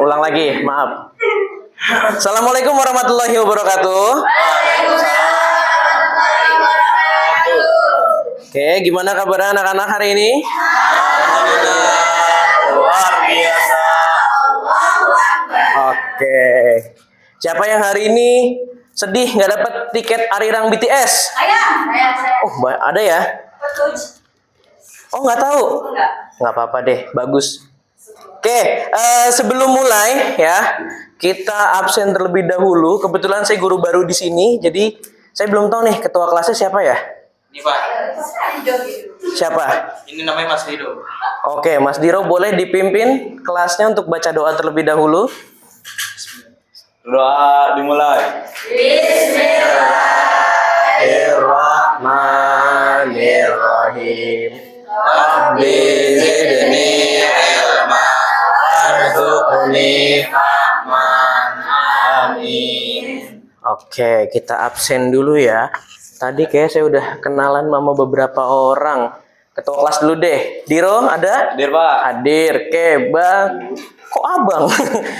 Ulang lagi, maaf. Assalamualaikum warahmatullahi wabarakatuh. Oke, gimana kabar anak-anak hari ini? Luar biasa. Oke. Siapa yang hari ini sedih nggak dapat tiket Arirang BTS? Oh, ada ya? Oh, nggak tahu? Nggak apa-apa deh, bagus. Oke, sebelum mulai ya, kita absen terlebih dahulu. Kebetulan saya guru baru di sini, jadi saya belum tahu nih ketua kelasnya siapa ya? Ini Pak. Siapa? Ini namanya Mas Rido. Oke, Mas Diro boleh dipimpin kelasnya untuk baca doa terlebih dahulu. Doa dimulai. Bismillahirrahmanirrahim. Rabbi zidni ilma warzuqni fahman. Amin. Oke, kita absen dulu ya. Tadi kayak saya udah kenalan sama beberapa orang. Ketua kelas dulu deh. Diro ada? Hadir Pak. Hadir. Oke, Bang. Kok abang?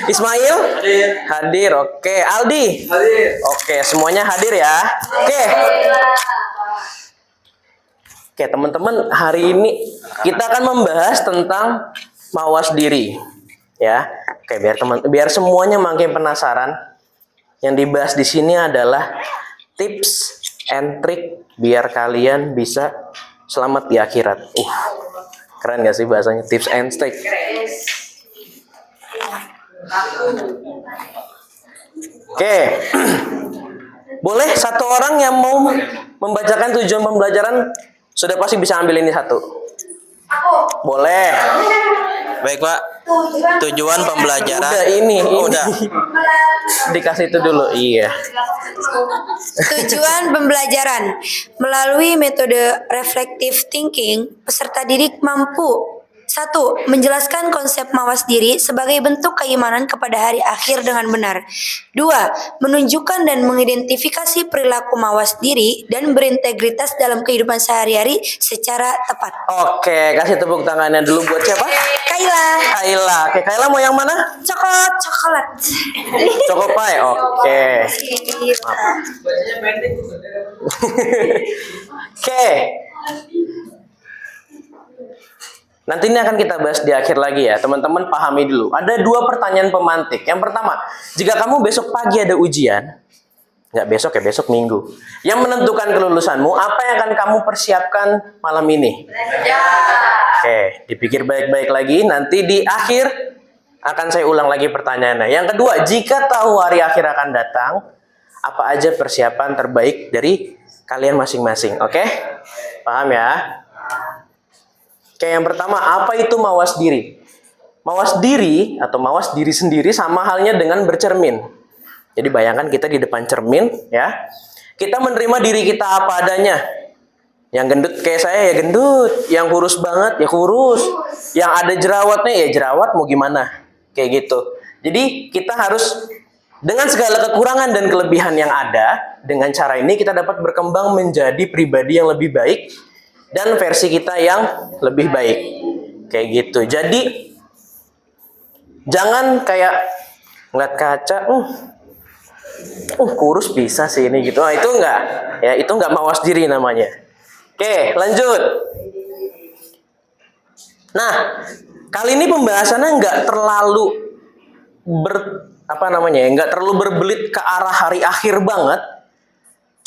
Ismail? Hadir. Hadir. Oke, Aldi? Hadir. Oke, semuanya hadir ya. Oke. Oke, teman-teman, hari ini kita akan membahas tentang mawas diri. Ya. Oke, biar semuanya makin penasaran. Yang dibahas di sini adalah tips and trick biar kalian bisa selamat di akhirat. Keren gak sih bahasanya? Tips and trick. Oke. Boleh satu orang yang mau membacakan tujuan pembelajaran, sudah pasti bisa ambil ini satu. Boleh. Baik Pak. Tujuan pembelajaran. Udah ini. Udah. Dikasih itu dulu. Iya. Tujuan pembelajaran melalui metode reflective thinking, peserta didik mampu 1. Menjelaskan konsep mawas diri sebagai bentuk keimanan kepada hari akhir dengan benar. 2. Menunjukkan dan mengidentifikasi perilaku mawas diri dan berintegritas dalam kehidupan sehari-hari secara tepat. Oke, kasih tepuk tangannya dulu buat siapa? Kaila. Kaila. Oke, Kaila mau yang mana? Coklat. Choco pie. Oke. Oke. Nanti ini akan kita bahas di akhir lagi ya. Teman-teman pahami dulu. Ada 2 pertanyaan pemantik. Yang pertama, jika kamu besok pagi ada ujian, nggak besok ya, besok minggu, yang menentukan kelulusanmu, apa yang akan kamu persiapkan malam ini? Oke, dipikir baik-baik lagi. Nanti di akhir akan saya ulang lagi pertanyaannya. Yang kedua, jika tahu hari akhir akan datang, apa aja persiapan terbaik dari kalian masing-masing? Oke? Paham ya? Oke, yang pertama, apa itu mawas diri? Mawas diri atau mawas diri sendiri sama halnya dengan bercermin. Jadi bayangkan kita di depan cermin, ya. Kita menerima diri kita apa adanya. Yang gendut kayak saya ya gendut, yang kurus banget ya kurus, yang ada jerawatnya ya jerawat, mau gimana? Kayak gitu. Jadi kita harus dengan segala kekurangan dan kelebihan yang ada, dengan cara ini kita dapat berkembang menjadi pribadi yang lebih baik dan versi kita yang lebih baik. Kayak gitu. Jadi jangan kayak ngeliat kaca, kurus bisa sih ini gitu. Itu enggak. Ya, itu enggak mawas diri namanya. Oke, lanjut. Nah, kali ini pembahasannya enggak terlalu enggak terlalu berbelit ke arah hari akhir banget.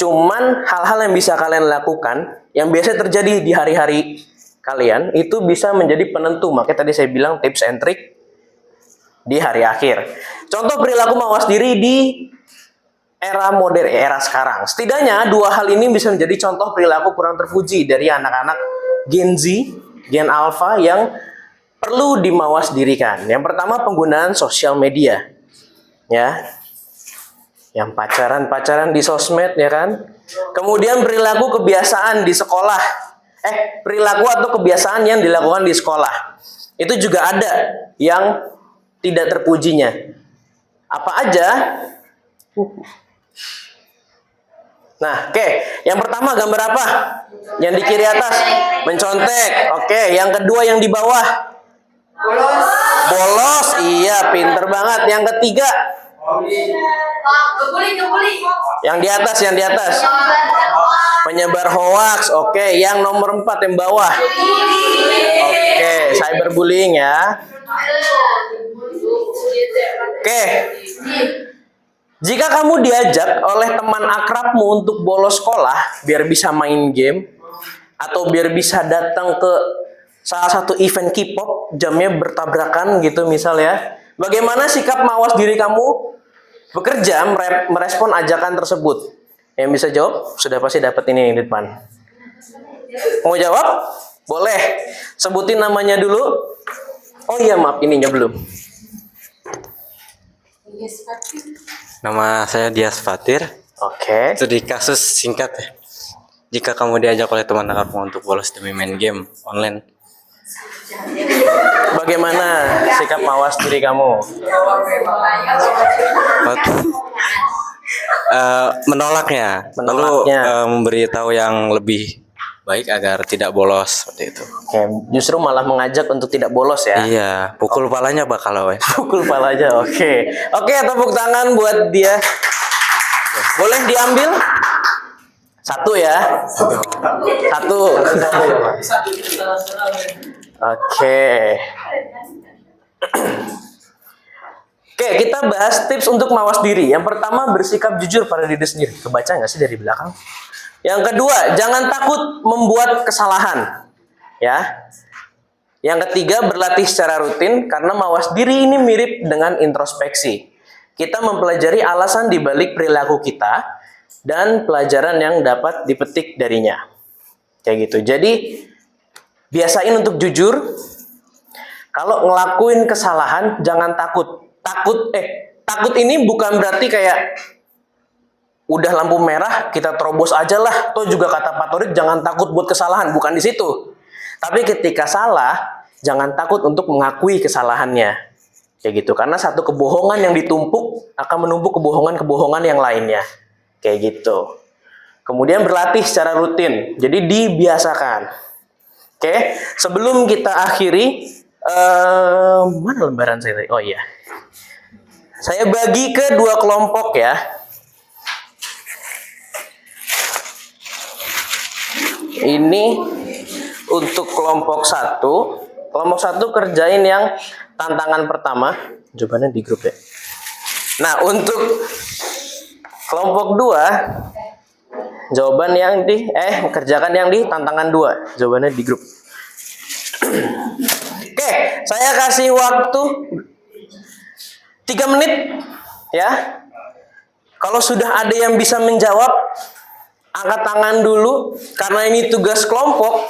Cuman hal-hal yang bisa kalian lakukan, yang biasa terjadi di hari-hari kalian, itu bisa menjadi penentu. Makanya tadi saya bilang tips and trick di hari akhir. Contoh perilaku mawas diri di era modern, era sekarang. Setidaknya 2 hal ini bisa menjadi contoh perilaku kurang terpuji dari anak-anak Gen Z, Gen Alpha yang perlu dimawas dirikan. Yang pertama, penggunaan sosial media. Ya. Yang pacaran di sosmed, ya kan? Kemudian perilaku kebiasaan di sekolah. Perilaku atau kebiasaan yang dilakukan di sekolah. Itu juga ada yang tidak terpujinya. Apa aja? Nah, oke. Yang pertama gambar apa? Yang di kiri atas mencontek. Oke, yang kedua yang di bawah bolos. Iya, pinter banget. Yang ketiga, yang di atas, penyebar hoaks. Oke, yang nomor 4 yang bawah. Oke, cyberbullying ya. Oke. Jika kamu diajak oleh teman akrabmu untuk bolos sekolah biar bisa main game atau biar bisa datang ke salah satu event K-pop, jamnya bertabrakan gitu misal ya. Bagaimana sikap mawas diri kamu bekerja merespon ajakan tersebut? Yang bisa jawab sudah pasti dapat ini di depan. Mau jawab? Boleh. Sebutin namanya dulu. Oh iya, maaf, ininya belum. Nama saya Dias Fatir. Oke. Studi kasus singkat ya. Jika kamu diajak oleh teman dekatmu untuk bolos demi main game online, Bagaimana sikap mawas diri kamu? menolaknya, lalu Menolaknya. memberitahu yang lebih baik agar tidak bolos seperti itu. Oke, justru malah mengajak untuk tidak bolos ya. Iya, pukul palanya bakal lawan. Pukul pala aja. Oke. Oke, tepuk tangan buat dia. Boleh diambil? Satu ya. Satu. Oke. Oke, kita bahas tips untuk mawas diri. Yang pertama, bersikap jujur pada diri sendiri. Kebaca nggak sih dari belakang? Yang kedua, jangan takut membuat kesalahan. Ya. Yang ketiga, berlatih secara rutin karena mawas diri ini mirip dengan introspeksi. Kita mempelajari alasan dibalik perilaku kita dan pelajaran yang dapat dipetik darinya. Kayak gitu. Jadi, biasain untuk jujur. Kalau ngelakuin kesalahan, jangan takut. Takut ini bukan berarti kayak udah lampu merah kita terobos aja lah. Toh juga kata Pak Torik, jangan takut buat kesalahan, bukan di situ. Tapi ketika salah, jangan takut untuk mengakui kesalahannya. Kayak gitu. Karena satu kebohongan yang ditumpuk akan menumpuk kebohongan-kebohongan yang lainnya. Kayak gitu. Kemudian berlatih secara rutin. Jadi dibiasakan. Oke, sebelum kita akhiri, mana lembaran saya? Oh iya. Saya bagi ke 2 kelompok ya. Ini untuk kelompok 1. Kelompok 1 kerjain yang tantangan pertama. Jawabannya di grup ya. Nah, untuk kelompok 2, jawaban yang kerjakan yang di tantangan 2. Jawabannya di grup. Oke, saya kasih waktu 3 menit ya. Kalau sudah ada yang bisa menjawab, angkat tangan dulu karena ini tugas kelompok.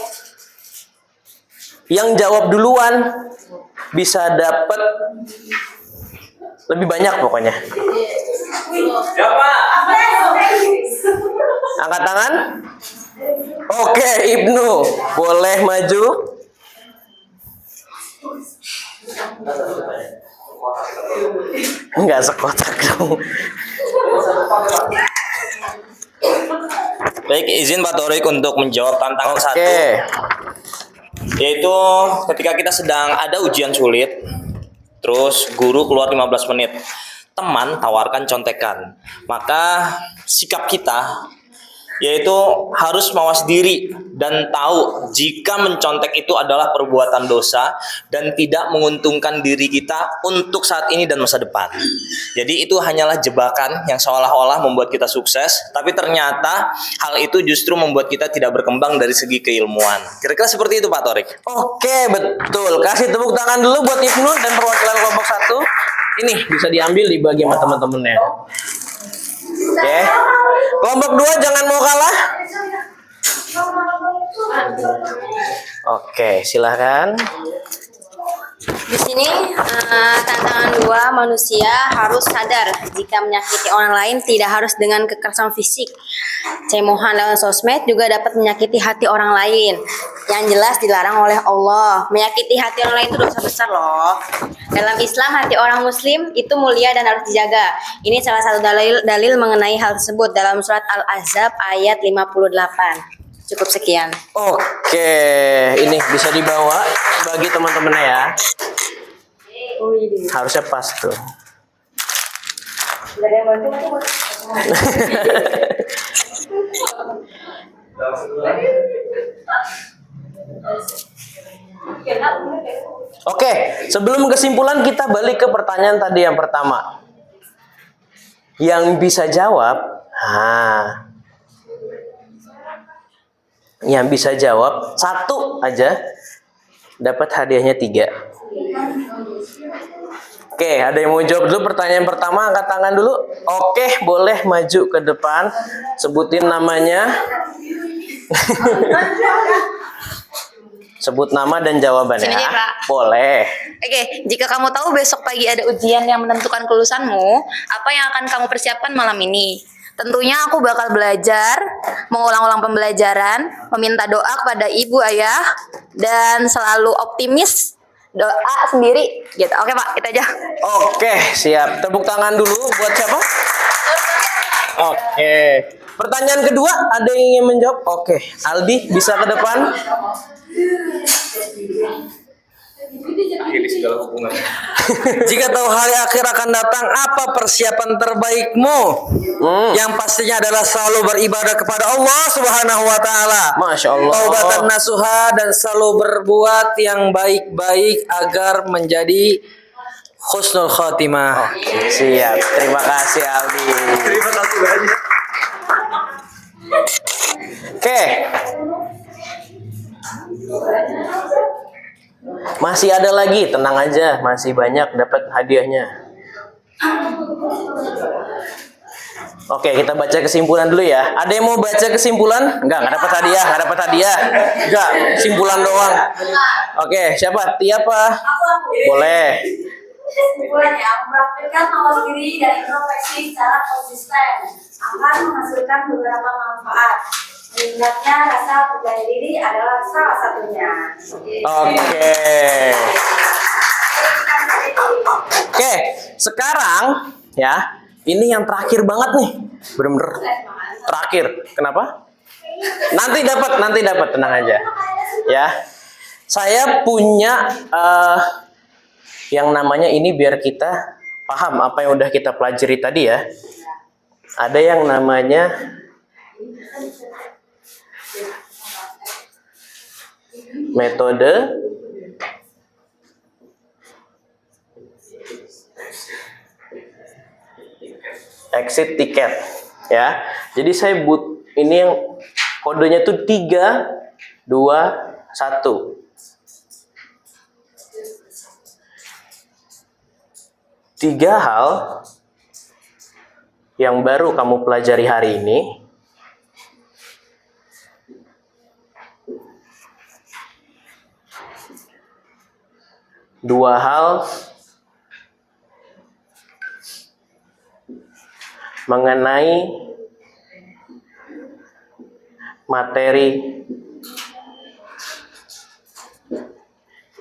Yang jawab duluan bisa dapat lebih banyak pokoknya. Angkat tangan. Oke, Ibnu, boleh maju. Enggak sekotak dong. Baik, izin Pak Torik untuk menjawab tantangan Oke. satu. Yaitu ketika kita sedang ada ujian sulit, terus guru keluar 15 menit. Teman tawarkan contekan. Maka sikap kita yaitu harus mawas diri dan tahu jika mencontek itu adalah perbuatan dosa dan tidak menguntungkan diri kita untuk saat ini dan masa depan. Jadi itu hanyalah jebakan yang seolah-olah membuat kita sukses, tapi ternyata hal itu justru membuat kita tidak berkembang dari segi keilmuan. Kira-kira seperti itu Pak Torik. Oke, betul. Kasih tepuk tangan dulu buat Ibnu dan perwakilan kelompok 1. Ini bisa diambil dibagi sama teman-temannya. Oke. Kelompok 2 jangan mau kalah. Oke, silahkan. Di sini tantangan 2, manusia harus sadar jika menyakiti orang lain tidak harus dengan kekerasan fisik. Cemohan lewat sosmed juga dapat menyakiti hati orang lain. Yang jelas dilarang oleh Allah. Menyakiti hati orang lain itu dosa besar loh. Dalam Islam hati orang muslim itu mulia dan harus dijaga. Ini salah satu dalil mengenai hal tersebut dalam surat Al-Ahzab ayat 58. Cukup sekian. Oke, ini bisa dibawa bagi teman-temannya ya. Harusnya pas tuh. Oke, sebelum kesimpulan kita balik ke pertanyaan tadi yang pertama. Yang bisa jawab, yang bisa jawab satu aja dapat hadiahnya 3. Oke, ada yang mau jawab dulu pertanyaan pertama? Angkat tangan dulu. Oke, boleh maju ke depan. Sebutin namanya. Sebut nama dan jawabannya. Sini aja, Pak. Boleh. Oke, jika kamu tahu besok pagi ada ujian yang menentukan kelulusanmu, apa yang akan kamu persiapkan malam ini? Tentunya aku bakal belajar, mengulang-ulang pembelajaran, meminta doa kepada ibu ayah, dan selalu optimis, doa sendiri gitu. Oke Pak, kita aja. Oke, siap. Tepuk tangan dulu buat siapa? Oke. Pertanyaan kedua, ada yang ingin menjawab? Oke, Aldi bisa ke depan. Jika tahu hari akhir akan datang, apa persiapan terbaikmu? Yang pastinya adalah selalu beribadah kepada Allah Subhanahu wa taala. Masya Allah. Taubatan nasuha dan selalu berbuat yang baik-baik agar menjadi husnul khotimah. Siap. Terima kasih Aldi. Terima kasih banyak. Oke. Masih ada lagi, tenang aja, masih banyak dapat hadiahnya. Oke, kita baca kesimpulan dulu ya. Ada yang mau baca kesimpulan? Enggak dapat hadiah, enggak dapat hadiah. Enggak, kesimpulan doang. Oke, siapa? Tia apa? Boleh. Kesimpulannya, mempraktikkan mawas diri dan introspeksi secara konsisten akan menghasilkan beberapa manfaat. Meningkatnya rasa percaya diri adalah salah satunya. Oke, sekarang ya, ini yang terakhir banget nih, bener-bener terakhir. Kenapa? Nanti dapat, tenang aja. Ya, saya punya yang namanya ini biar kita paham apa yang udah kita pelajari tadi ya. Ada yang namanya metode exit ticket ya. Jadi saya ini yang kodenya tuh 3, 2, 1. 3 hal yang baru kamu pelajari hari ini. Dua hal mengenai materi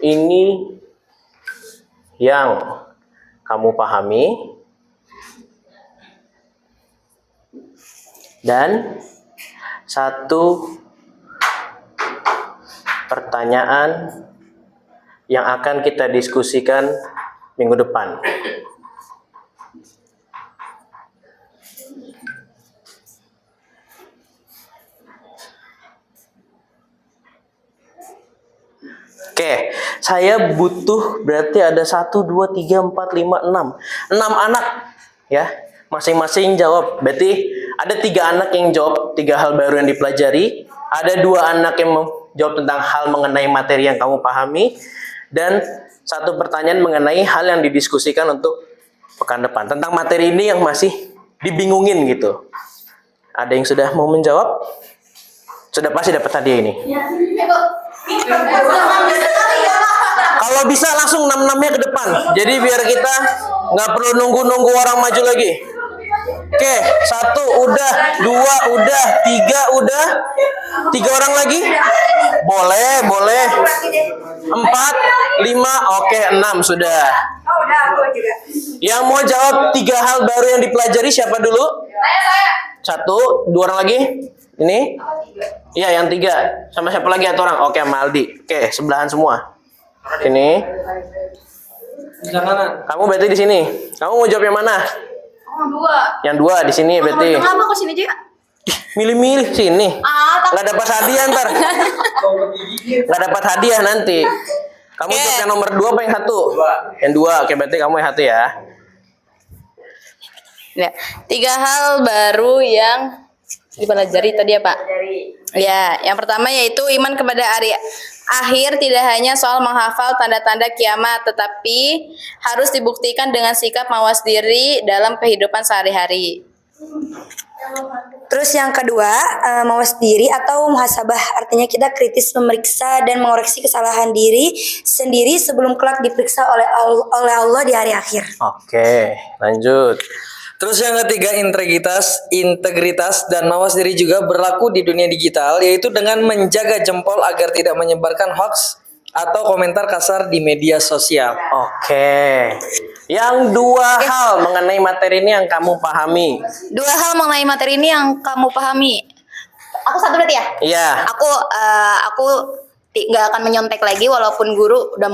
ini yang kamu pahami, dan 1 pertanyaan yang akan kita diskusikan minggu depan. Oke, saya butuh berarti ada 1, 2, 3, 4, 5, 6. 6 anak ya, masing-masing jawab. Berarti ada 3 anak yang jawab 3 hal baru yang dipelajari. Ada 2 anak yang menjawab tentang hal mengenai materi yang kamu pahami. Dan 1 pertanyaan mengenai hal yang didiskusikan untuk pekan depan. Tentang materi ini yang masih dibingungin gitu. Ada yang sudah mau menjawab? Sudah pasti dapat hadiah ini. Kalau bisa langsung 6-6-nya ke depan. Jadi biar kita nggak perlu nunggu-nunggu orang maju lagi. Oke, 1 udah, 2 udah, 3 udah. 3 orang lagi? Boleh. 4, 5, oke 6 sudah. Yang mau jawab 3 hal baru yang dipelajari siapa dulu? Saya. 1, 2 orang lagi? Ini? Iya, yang 3. Sama siapa lagi? 1 orang. Oke, sama Aldi. Oke, sebelahan semua. Ini. Sebelah kanan. Kamu berarti di sini. Kamu mau jawab yang mana? Oh, dua. Yang dua di sini berarti. Kenapa kok sini aja? Milih-milih sini. Nggak dapat hadiah ntar. Nggak dapat hadiah nanti. Kamu jawab yang nomor 2 apa yang 1? Yang 2. Oke, berarti kamu yang 1 ya. Ya, 3 hal baru yang dipelajari tadi ya Pak? Ya, yang pertama yaitu iman kepada hari akhir tidak hanya soal menghafal tanda-tanda kiamat, tetapi harus dibuktikan dengan sikap mawas diri dalam kehidupan sehari-hari. Terus yang kedua, mawas diri atau muhasabah. Artinya kita kritis memeriksa dan mengoreksi kesalahan diri sendiri sebelum kelak diperiksa oleh Allah di hari akhir. Oke, lanjut. Terus yang ketiga, integritas dan mawas diri juga berlaku di dunia digital, yaitu dengan menjaga jempol agar tidak menyebarkan hoax atau komentar kasar di media sosial. Oke. Yang 2 hal mengenai materi ini yang kamu pahami. 2 hal mengenai materi ini yang kamu pahami. Aku satu berarti ya? Iya. Aku nggak akan menyontek lagi walaupun guru udah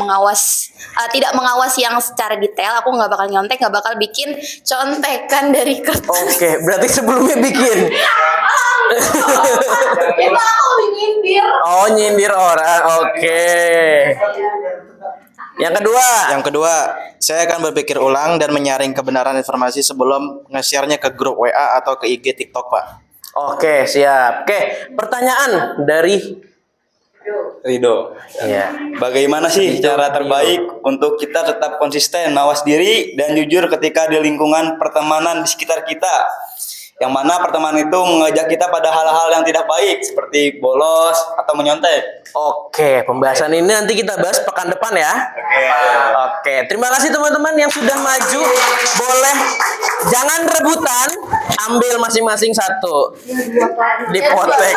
tidak mengawas yang secara detail. Aku nggak bakal nyontek, nggak bakal bikin contekan dari kertas. Oke, berarti sebelumnya bikin. Itu aku nyindir. Oh, nyindir orang. Oke. Yang kedua, saya akan berpikir ulang dan menyaring kebenaran informasi sebelum nge-share-nya ke grup WA atau ke IG TikTok, Pak. Oke, siap. Oke, pertanyaan dari Rido. Iya. Bagaimana sih cara terbaik untuk kita tetap konsisten, mawas diri, dan jujur ketika di lingkungan pertemanan di sekitar kita? Yang mana pertemanan itu mengajak kita pada hal-hal yang tidak baik seperti bolos atau menyontek. Oke, pembahasan ini nanti kita bahas pekan depan ya. Oke, terima kasih teman-teman yang sudah maju. Boleh jangan rebutan, ambil masing-masing 1. Dipotek.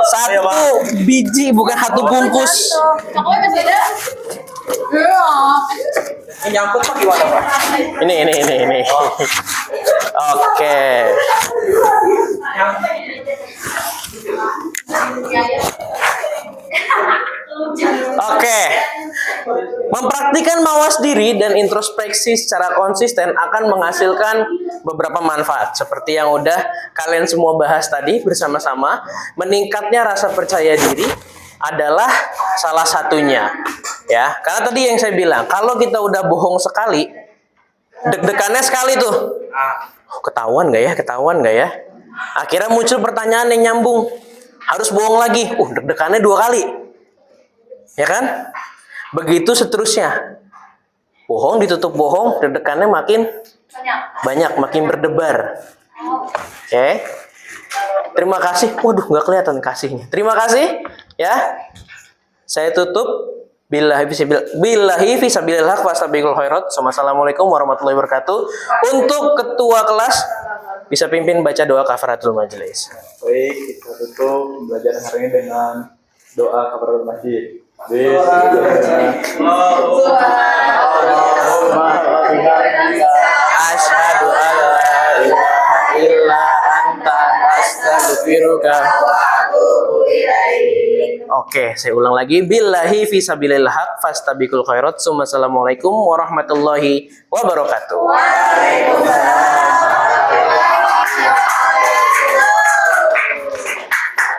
1 biji bukan 1 bungkus. Pokoknya masih ada. Ini nyangkut Pak gimana Pak? Ini. Oke. Oke. Mempraktikkan mawas diri dan introspeksi secara konsisten akan menghasilkan beberapa manfaat seperti yang udah kalian semua bahas tadi bersama-sama. Meningkatnya rasa percaya diri adalah salah satunya. Ya, karena tadi yang saya bilang, kalau kita udah bohong sekali, deg-degannya sekali tuh. Ketahuan nggak ya? Akhirnya muncul pertanyaan yang nyambung. Harus bohong lagi. Deg-degannya 2 kali. Ya kan? Begitu seterusnya. Bohong ditutup bohong, deg-degannya makin banyak, makin berdebar. Oke. Terima kasih. Waduh, nggak kelihatan kasihnya. Terima kasih. Ya. Saya tutup. Billahi fisabilillah wastabiqul khairat. Assalamualaikum warahmatullahi wabarakatuh. Untuk ketua kelas bisa pimpin baca doa kafaratul majelis. Baik, kita tutup pembelajaran hari ini dengan doa kafaratul masjid. Asyhadu an la ilaha illa anta astaghfiruka. Oke, saya ulang lagi. Billahi fisabilillah haq fastabiqul khairat. Assalamualaikum warahmatullahi wabarakatuh. Waalaikumsalam.